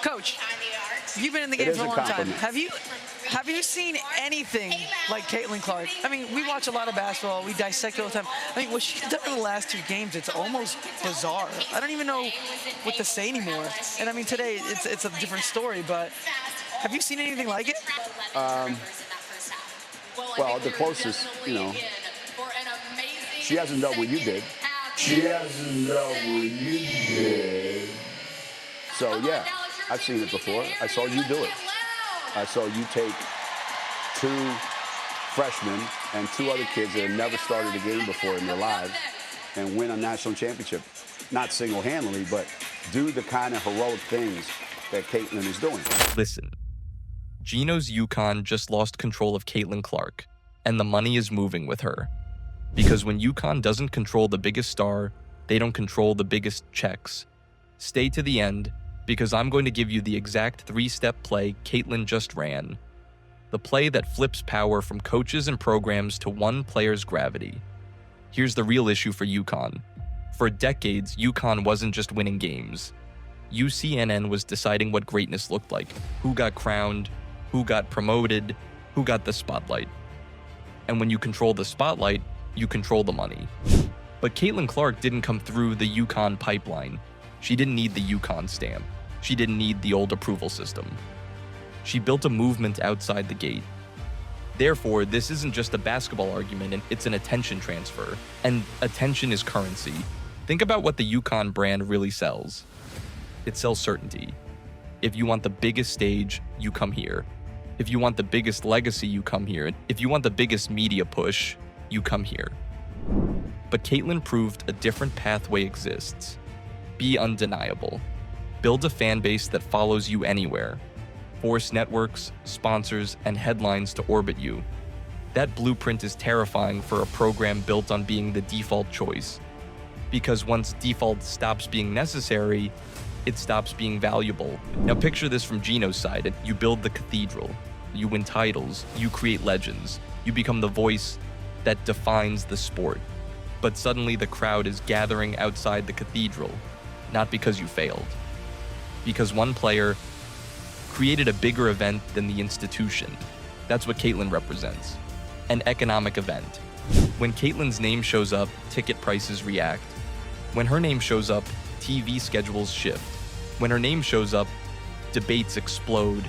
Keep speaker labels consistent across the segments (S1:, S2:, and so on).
S1: Coach, you've been in the game for a long time. Have you seen anything like Caitlin Clark? I mean, we watch a lot of basketball. We dissect it all the time. I mean, what she's done in the last 2 games, it's almost bizarre. I don't even know what to say anymore. And I mean, today it's a different story. But have you seen anything like it?
S2: Well, the closest, she hasn't done what you did. So, yeah, I've seen it before. I saw you do it. I saw you take 2 freshmen and 2 other kids that have never started a game before in their lives and win a national championship. Not single-handedly, but do the kind of heroic things that Caitlin is doing.
S3: Listen, Gino's UConn just lost control of Caitlin Clark, and the money is moving with her. Because when UConn doesn't control the biggest star, they don't control the biggest checks. Stay to the end, because I'm going to give you the exact 3-step play Caitlin just ran. The play that flips power from coaches and programs to one player's gravity. Here's the real issue for UConn. For decades, UConn wasn't just winning games. UCNN was deciding what greatness looked like, who got crowned, who got promoted, who got the spotlight. And when you control the spotlight, you control the money. But Caitlin Clark didn't come through the UConn pipeline. She didn't need the UConn stamp. She didn't need the old approval system. She built a movement outside the gate. Therefore, this isn't just a basketball argument, it's an attention transfer. And attention is currency. Think about what the UConn brand really sells. It sells certainty. If you want the biggest stage, you come here. If you want the biggest legacy, you come here. If you want the biggest media push, you come here. But Caitlin proved a different pathway exists. Be undeniable. Build a fan base that follows you anywhere. Force networks, sponsors, and headlines to orbit you. That blueprint is terrifying for a program built on being the default choice. Because once default stops being necessary, it stops being valuable. Now picture this from Gino's side. You build the cathedral. You win titles. You create legends. You become the voice that defines the sport. But suddenly the crowd is gathering outside the cathedral, not because you failed. Because one player created a bigger event than the institution. That's what Caitlin represents. An economic event. When Caitlin's name shows up, ticket prices react. When her name shows up, TV schedules shift. When her name shows up, debates explode.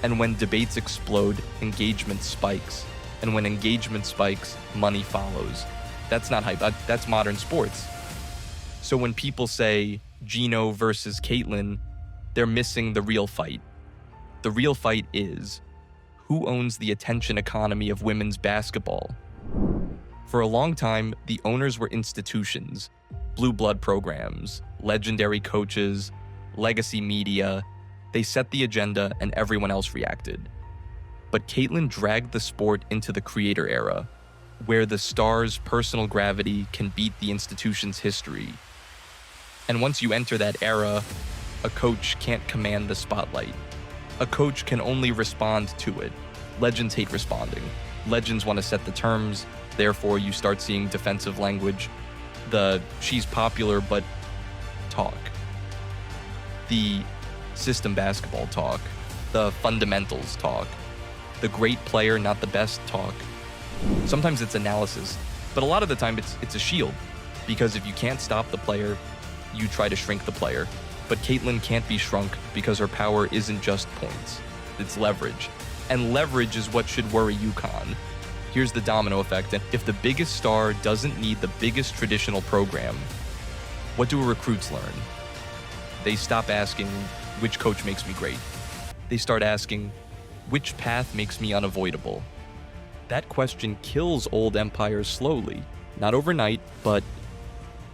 S3: And when debates explode, engagement spikes. And when engagement spikes, money follows. That's not hype, that's modern sports. So when people say Gino versus Caitlin, they're missing the real fight. The real fight is, who owns the attention economy of women's basketball? For a long time, the owners were institutions, blue blood programs, legendary coaches, legacy media. They set the agenda and everyone else reacted. But Caitlin dragged the sport into the creator era, where the star's personal gravity can beat the institution's history. And once you enter that era, a coach can't command the spotlight. A coach can only respond to it. Legends hate responding. Legends want to set the terms, therefore you start seeing defensive language, the she's popular but talk, the system basketball talk, the fundamentals talk, the great player, not the best talk. Sometimes it's analysis, but a lot of the time it's a shield, because if you can't stop the player, you try to shrink the player. But Caitlin can't be shrunk because her power isn't just points, it's leverage. And leverage is what should worry UConn. Here's the domino effect, and if the biggest star doesn't need the biggest traditional program, what do recruits learn? They stop asking, which coach makes me great? They start asking, which path makes me unavoidable? That question kills old empires slowly, not overnight, but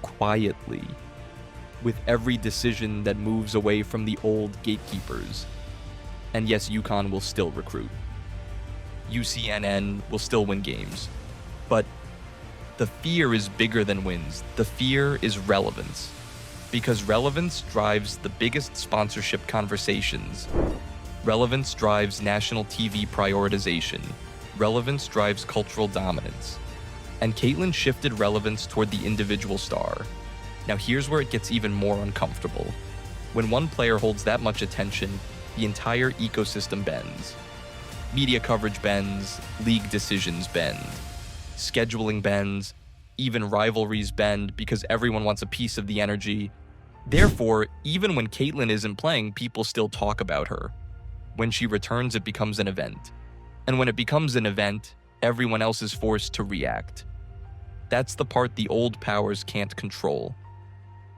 S3: quietly, with every decision that moves away from the old gatekeepers. And yes, UConn will still recruit. UCNN will still win games. But the fear is bigger than wins. The fear is relevance. Because relevance drives the biggest sponsorship conversations. Relevance drives national TV prioritization. Relevance drives cultural dominance. And Caitlin shifted relevance toward the individual star. Now here's where it gets even more uncomfortable. When one player holds that much attention, the entire ecosystem bends. Media coverage bends, league decisions bend, scheduling bends, even rivalries bend because everyone wants a piece of the energy. Therefore, even when Caitlin isn't playing, people still talk about her. When she returns, it becomes an event. And when it becomes an event, everyone else is forced to react. That's the part the old powers can't control.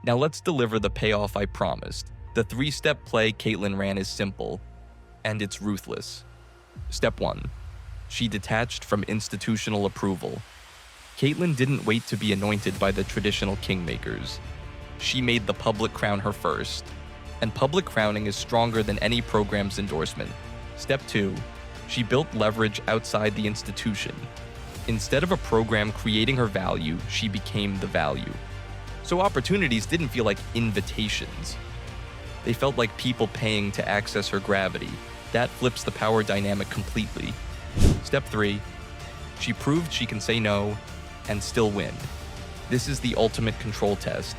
S3: Now let's deliver the payoff I promised. The 3-step play Caitlin ran is simple, and it's ruthless. Step 1. She detached from institutional approval. Caitlin didn't wait to be anointed by the traditional kingmakers. She made the public crown her first, and public crowning is stronger than any program's endorsement. Step 2. She built leverage outside the institution. Instead of a program creating her value, she became the value. So opportunities didn't feel like invitations. They felt like people paying to access her gravity. That flips the power dynamic completely. Step 3. She proved she can say no and still win. This is the ultimate control test.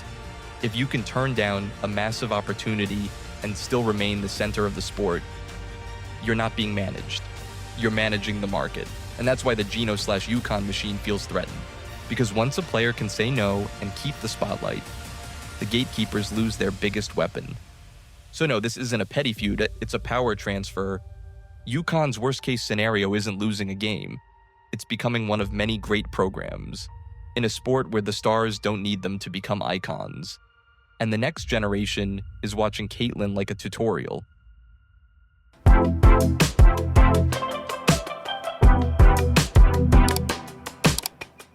S3: If you can turn down a massive opportunity and still remain the center of the sport, you're not being managed. You're managing the market. And that's why the Geno/UConn machine feels threatened. Because once a player can say no and keep the spotlight, the gatekeepers lose their biggest weapon. So no, this isn't a petty feud, it's a power transfer. UConn's worst-case scenario isn't losing a game. It's becoming one of many great programs, in a sport where the stars don't need them to become icons. And the next generation is watching Caitlin like a tutorial.